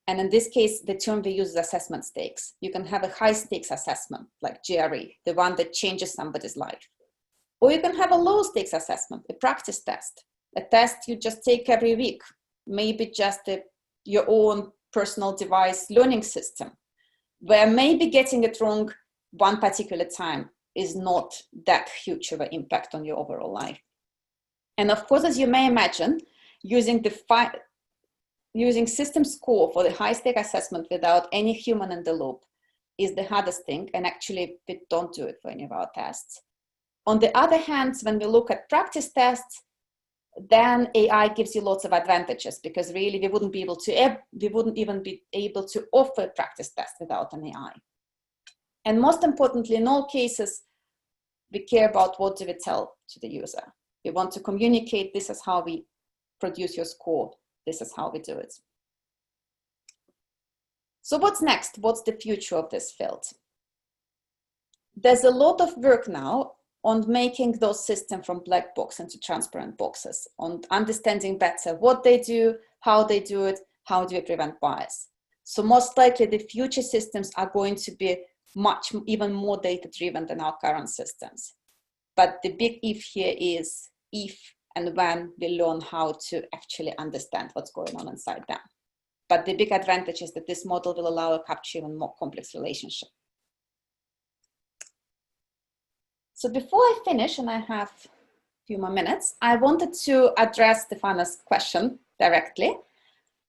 And in this case, the term we use is assessment stakes. You can have a high stakes assessment like GRE, the one that changes somebody's life. Or you can have a low stakes assessment, a practice test, a test you just take every week, maybe just your own personal device learning system, where maybe getting it wrong one particular time is not that huge of an impact on your overall life. And of course, as you may imagine, using system score for the high stake assessment without any human in the loop is the hardest thing. And actually, we don't do it for any of our tests. On the other hand, when we look at practice tests, then AI gives you lots of advantages because really we wouldn't even be able to offer a practice test without an AI. And most importantly, in all cases, we care about what do we tell to the user. We want to communicate, this is how we produce your score. This is how we do it. So what's next? What's the future of this field? There's a lot of work now on making those systems from black box into transparent boxes, on understanding better what they do, how they do it, how do we prevent bias. So most likely the future systems are going to be even more data-driven than our current systems. But the big if here is if and when we learn how to actually understand what's going on inside them. But the big advantage is that this model will allow to capture even more complex relationship. So before I finish, and I have a few more minutes, I wanted to address Stefana's question directly.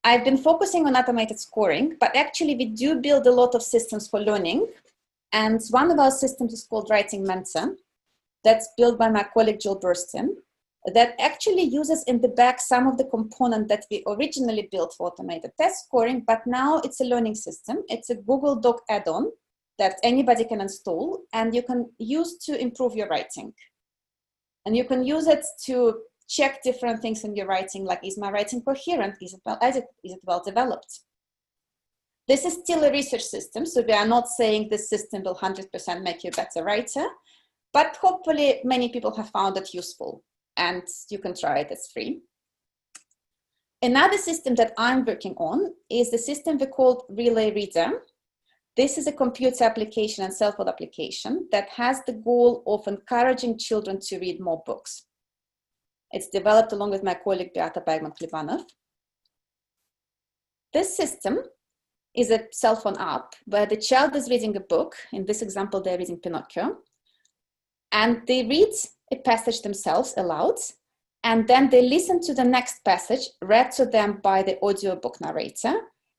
I've been focusing on automated scoring, but actually we do build a lot of systems for learning. And one of our systems is called Writing Mentor. That's built by my colleague Jill Burstyn, that actually uses in the back some of the components that we originally built for automated test scoring, but now it's a learning system. It's a Google Doc add-on that anybody can install and you can use to improve your writing. And you can use it to check different things in your writing, like is my writing coherent? Is it well developed? This is still a research system, so we are not saying this system will 100% make you a better writer, but hopefully many people have found it useful and you can try it, it's free. Another system that I'm working on is the system we call Relay Reader. This is a computer application and self-help application that has the goal of encouraging children to read more books. It's developed along with my colleague Beata Bergman-Klibanov. This system is a cell phone app where the child is reading a book. In this example, they're reading Pinocchio. And they read a passage themselves aloud, and then they listen to the next passage read to them by the audiobook narrator.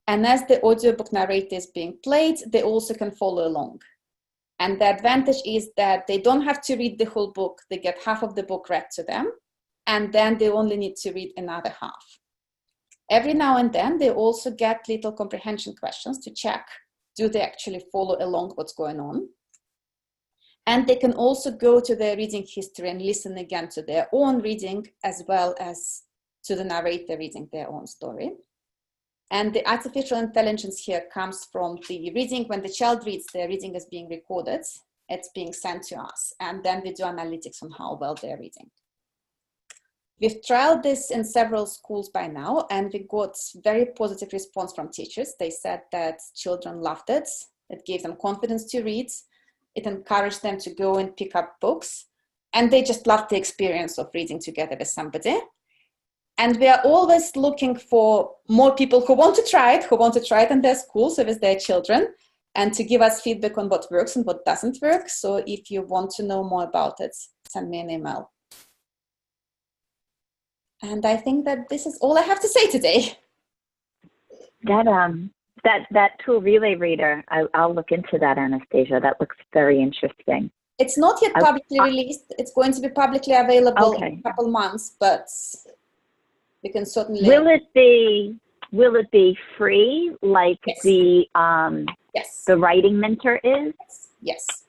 And as the audiobook narrator is being played, they also can follow along. And the advantage is that they don't have to read the whole book. They get half of the book read to them, and then they only need to read another half. Every now and then, they also get little comprehension questions to check, do they actually follow along what's going on? And they can also go to their reading history and listen again to their own reading, as well as to the narrator reading their own story. And the artificial intelligence here comes from the reading. When the child reads, their reading is being recorded, it's being sent to us, and then we do analytics on how well they're reading. We've trialed this in several schools by now, and we got very positive response from teachers. They said that children loved it. It gave them confidence to read. It encouraged them to go and pick up books, and they just loved the experience of reading together with somebody. And we are always looking for more people who want to try it in their schools or with their children, and to give us feedback on what works and what doesn't work. So if you want to know more about it, send me an email. And I think that this is all I have to say today. That tool Relay Reader, I'll look into that, Anastassia. That looks very interesting. It's not yet publicly released. It's going to be publicly available in a couple months, but we can certainly. Will it be free like yes. The Writing Mentor is? Yes.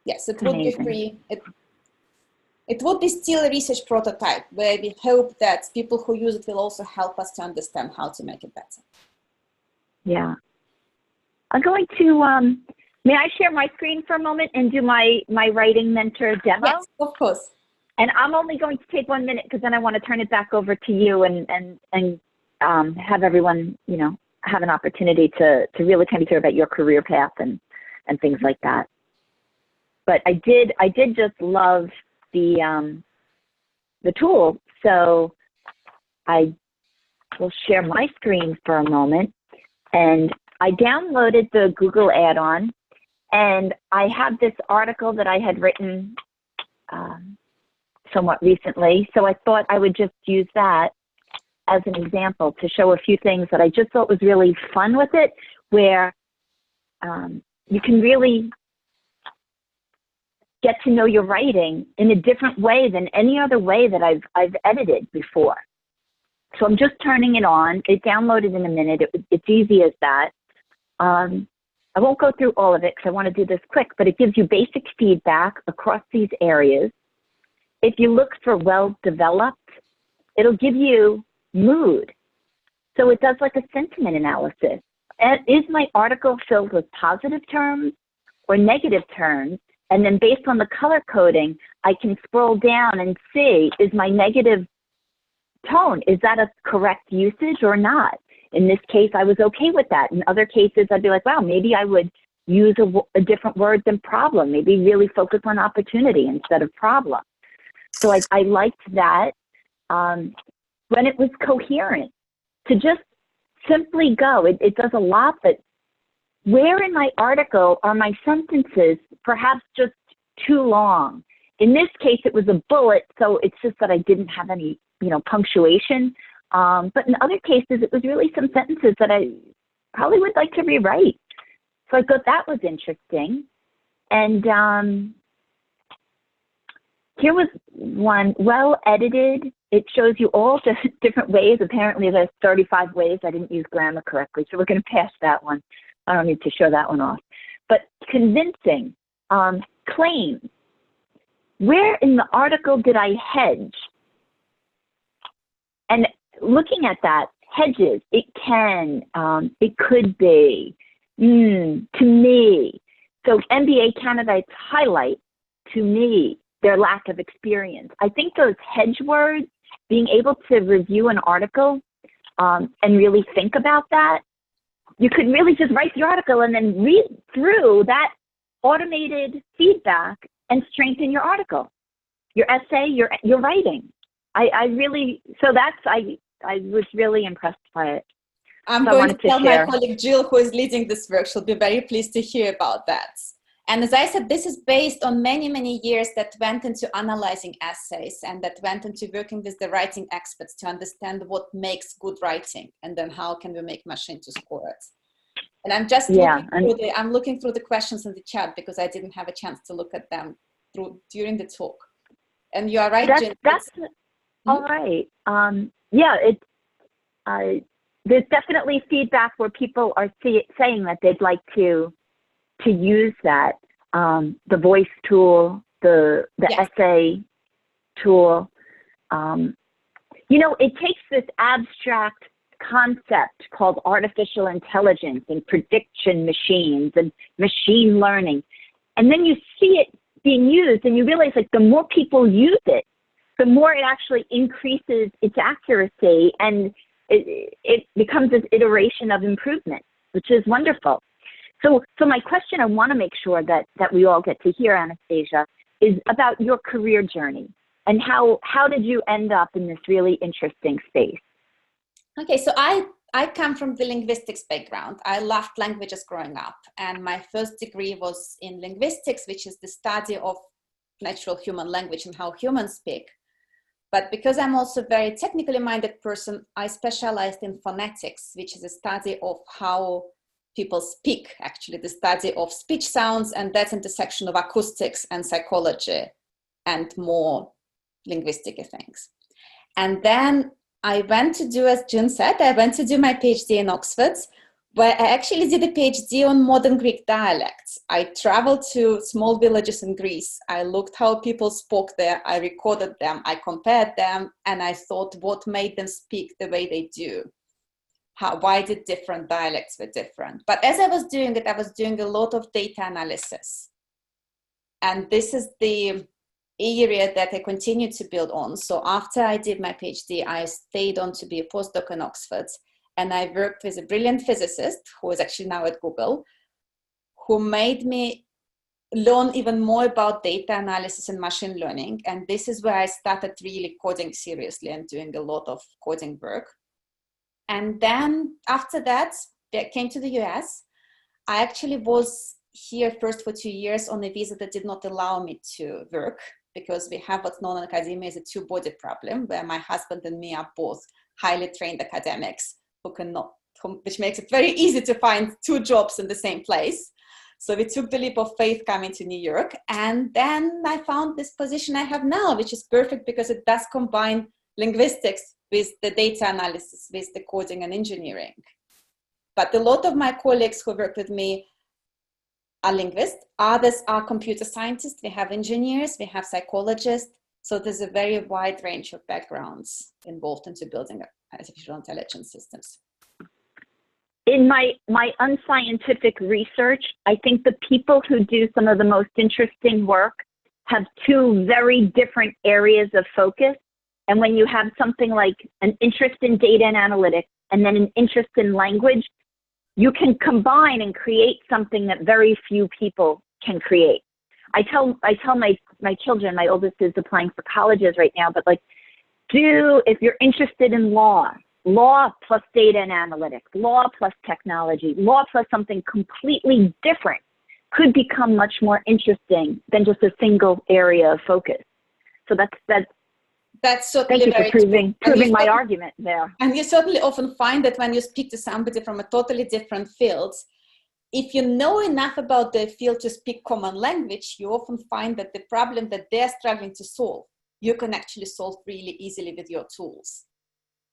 Yes, it would be free. It would be still a research prototype where we hope that people who use it will also help us to understand how to make it better. Yeah. I'm going to, may I share my screen for a moment and do my Writing Mentor demo? Yes, of course. And I'm only going to take 1 minute because then I want to turn it back over to you and have everyone, you know, have an opportunity to really kind of hear about your career path and things like that. But I did just love the tool. So I will share my screen for a moment. And I downloaded the Google add-on, and I have this article that I had written somewhat recently. So I thought I would just use that as an example to show a few things that I just thought was really fun with it, where you can really get to know your writing in a different way than any other way that I've edited before. So I'm just turning it on. It downloaded in a minute. It's easy as that. I won't go through all of it because I want to do this quick, but it gives you basic feedback across these areas. If you look for well-developed, it'll give you mood. So it does like a sentiment analysis. And is my article filled with positive terms or negative terms? And then based on the color coding, I can scroll down and see, is my negative tone, is that a correct usage or not? In this case, I was okay with that. In other cases, I'd be like, wow, maybe I would use a different word than problem, maybe really focus on opportunity instead of problem. So I liked that. When it was coherent, to just simply go, it does a lot, but where in my article are my sentences perhaps just too long? In this case, it was a bullet, so it's just that I didn't have any, you know, punctuation. But in other cases, it was really some sentences that I probably would like to rewrite. So I thought that was interesting. And here was one, well edited. It shows you all different ways. Apparently there's 35 ways I didn't use grammar correctly, so we're going to pass that one. I don't need to show that one off. But convincing, claims. Where in the article did I hedge? And looking at that, hedges, it can, it could be, to me. So MBA candidates highlight, to me, their lack of experience. I think those hedge words, being able to review an article and really think about that, you could really just write the article and then read through that automated feedback and strengthen your article, your essay, your writing. I really, so that's, I was really impressed by it. I'm going to tell my colleague Jill, who is leading this work, she'll be very pleased to hear about that. And as I said, this is based on many, many years that went into analyzing essays and that went into working with the writing experts to understand what makes good writing and then how can we make machine to score it. And I'm just looking through the questions in the chat because I didn't have a chance to look at them during the talk. And you are right, Jen. That's all right. Yeah, there's definitely feedback where people are saying that they'd like to use that, the voice tool, the yes. essay tool. You know, it takes this abstract concept called artificial intelligence and prediction machines and machine learning. And then you see it being used and you realize like the more people use it, the more it actually increases its accuracy and it becomes this iteration of improvement, which is wonderful. So my question I want to make sure that we all get to hear, Anastassia, is about your career journey and how did you end up in this really interesting space? Okay, so I come from the linguistics background. I loved languages growing up, and my first degree was in linguistics, which is the study of natural human language and how humans speak. But because I'm also a very technically minded person, I specialized in phonetics, which is a study of how people speak, actually, the study of speech sounds, and that's intersection of acoustics and psychology and more linguistic things. And then I went to do, as June said, I went to do my PhD in Oxford, where I actually did a PhD on modern Greek dialects. I traveled to small villages in Greece. I looked how people spoke there. I recorded them. I compared them. And I thought what made them speak the way they do. Why did different dialects were different? But as I was doing it, I was doing a lot of data analysis. And this is the area that I continued to build on. So after I did my PhD, I stayed on to be a postdoc in Oxford. And I worked with a brilliant physicist who is actually now at Google, who made me learn even more about data analysis and machine learning. And this is where I started really coding seriously and doing a lot of coding work. And then after that, I came to the US. I actually was here first for 2 years on a visa that did not allow me to work, because we have what's known in academia as a two-body problem, where my husband and me are both highly trained academics who cannot, which makes it very easy to find two jobs in the same place. So we took the leap of faith coming to New York. And then I found this position I have now, which is perfect because it does combine linguistics with the data analysis, with the coding and engineering. But a lot of my colleagues who work with me are linguists. Others are computer scientists. We have engineers, we have psychologists. So there's a very wide range of backgrounds involved into building artificial intelligence systems. In my unscientific research, I think the people who do some of the most interesting work have two very different areas of focus. And when you have something like an interest in data and analytics and then an interest in language, you can combine and create something that very few people can create. I tell my children, my oldest is applying for colleges right now, but like, if you're interested in law plus data and analytics, law plus technology, law plus something completely different could become much more interesting than just a single area of focus. So that's certainly thank you for proving my argument there. And you certainly often find that when you speak to somebody from a totally different field, if you know enough about the field to speak common language, you often find that the problem that they're struggling to solve, you can actually solve really easily with your tools.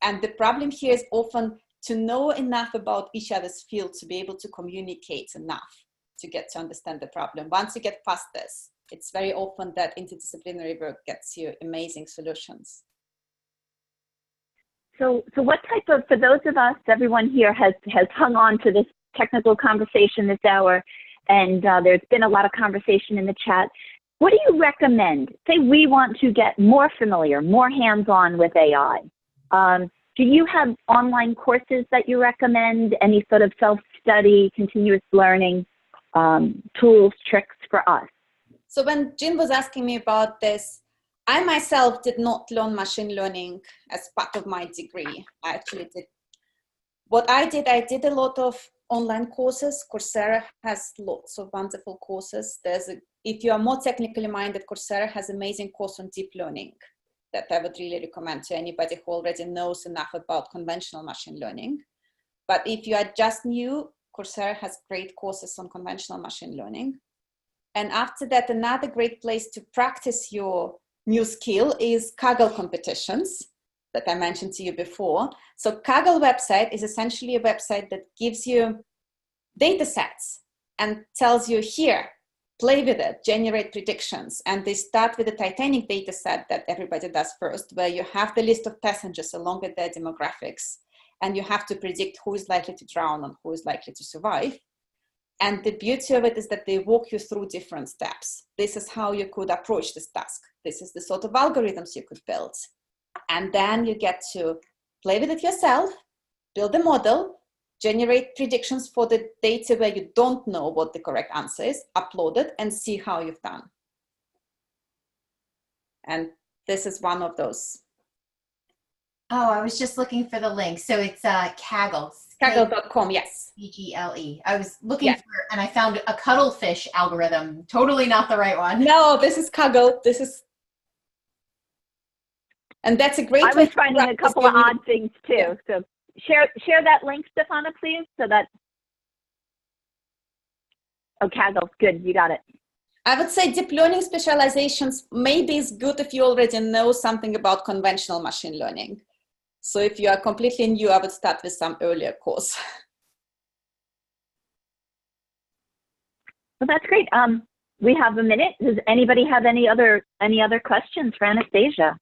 And the problem here is often to know enough about each other's field to be able to communicate enough to get to understand the problem. Once you get past this, it's very often that interdisciplinary work gets you amazing solutions. So what type of, for those of us, everyone here has hung on to this technical conversation this hour, and there's been a lot of conversation in the chat. What do you recommend? Say we want to get more familiar, more hands-on with AI. Do you have online courses that you recommend? Any sort of self-study, continuous learning tools, tricks for us? So when Jin was asking me about this, I myself did not learn machine learning as part of my degree. I actually did. What I did a lot of online courses. Coursera has lots of wonderful courses. If you are more technically minded, Coursera has an amazing course on deep learning that I would really recommend to anybody who already knows enough about conventional machine learning. But if you are just new, Coursera has great courses on conventional machine learning. And after that, another great place to practice your new skill is Kaggle competitions that I mentioned to you before. So Kaggle website is essentially a website that gives you data sets and tells you, here, play with it, generate predictions. And they start with a Titanic data set that everybody does first, where you have the list of passengers along with their demographics, and you have to predict who is likely to drown and who is likely to survive. And the beauty of it is that they walk you through different steps. This is how you could approach this task. This is the sort of algorithms you could build. And then you get to play with it yourself, build a model, generate predictions for the data where you don't know what the correct answer is, upload it, and see how you've done. And this is one of those. Oh, I was just looking for the link. So it's Kaggle. Kaggle.com, yes. Kaggle. I was looking for, and I found a cuttlefish algorithm. Totally not the right one. No, this is Kaggle. This is. And that's a great way I was to finding a practice couple of your odd things too. Yeah. So share that link, Stefana, please, so that. Oh, Kaggle, good, you got it. I would say deep learning specializations maybe is good if you already know something about conventional machine learning. So if you are completely new, I would start with some earlier course. Well, that's great. We have a minute. Does anybody have any other questions for Anastassia?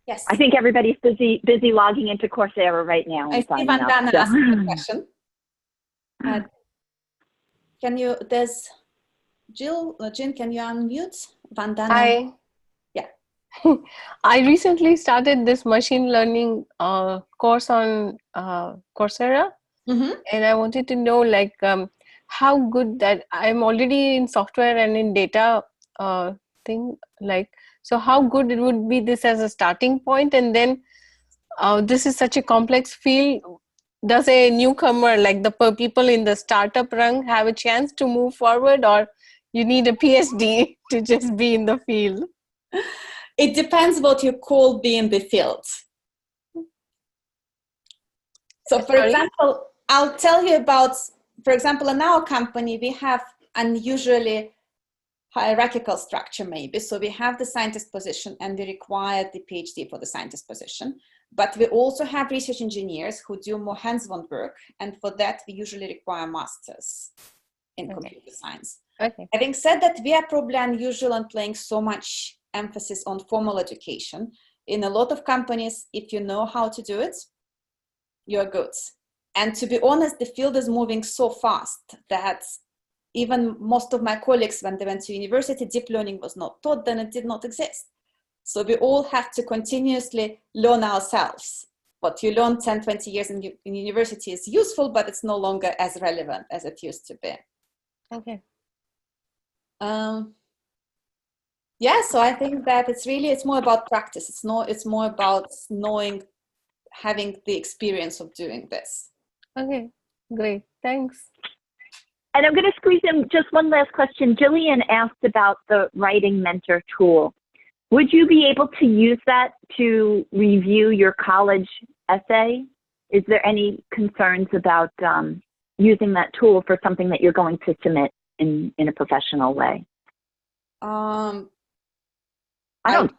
Yes. I think everybody's busy logging into Coursera right now. I see Vandana asking a question. Can you, there's Jill, Jin, can you unmute? Vandana. Hi. Yeah. I recently started this machine learning course on Coursera. Mm-hmm. And I wanted to know like how good that I'm already in software and in data thing, like, so how good it would be this as a starting point, and then this is such a complex field. Does a newcomer, like the people in the startup rung, have a chance to move forward, or you need a PhD to just be in the field? It depends what you call being the field. So for example, I'll tell you about, for example, in our company, we have unusually hierarchical structure maybe. So we have the scientist position and we require the PhD for the scientist position. But we also have research engineers who do more hands-on work. And for that, we usually require masters in computer science. Okay. Having said that, we are probably unusual in playing so much emphasis on formal education. In a lot of companies, if you know how to do it, you're good. And to be honest, the field is moving so fast that even most of my colleagues, when they went to university, deep learning was not taught, then it did not exist. So we all have to continuously learn ourselves. What you learn 10, 20 years in university is useful, but it's no longer as relevant as it used to be. Okay. Yeah, so I think that it's more about practice. It's more about knowing, having the experience of doing this. Okay, great, thanks. And I'm going to squeeze in just one last question. Jillian asked about the writing mentor tool. Would you be able to use that to review your college essay? Is there any concerns about using that tool for something that you're going to submit in a professional way? I don't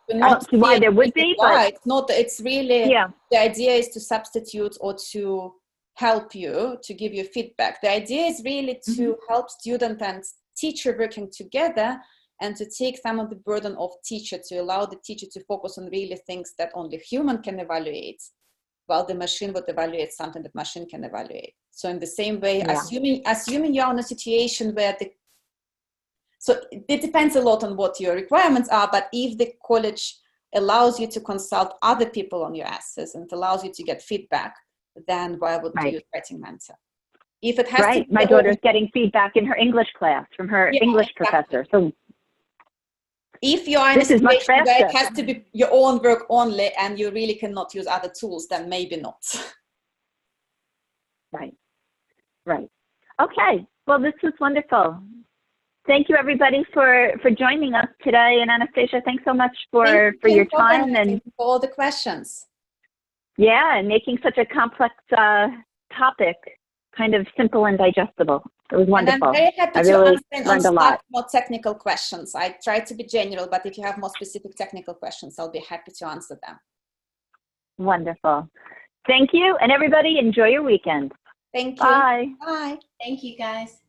see why there would be, but it's really, yeah. The idea is to substitute or to help you, to give you feedback. The idea is really to help student and teacher working together and to take some of the burden of teacher, to allow the teacher to focus on really things that only human can evaluate, while the machine would evaluate something that machine can evaluate. So in the same way, assuming you're in a situation where so it depends a lot on what your requirements are, but if the college allows you to consult other people on your essays and allows you to get feedback, then why would you use Writing Mentor? If it has to be my daughter's getting feedback in her English class from her English professor. So if you are in a situation where it has to be your own work only and you really cannot use other tools, then maybe not. Right. Okay. Well, this was wonderful. Thank you, everybody, for joining us today. And Anastassia, thanks so much for your time and for all the questions. Yeah, and making such a complex topic kind of simple and digestible. It was wonderful. And I'm very happy to answer more technical questions. I try to be general, but if you have more specific technical questions, I'll be happy to answer them. Wonderful. Thank you, and everybody, enjoy your weekend. Thank you. Bye. Bye. Thank you, guys.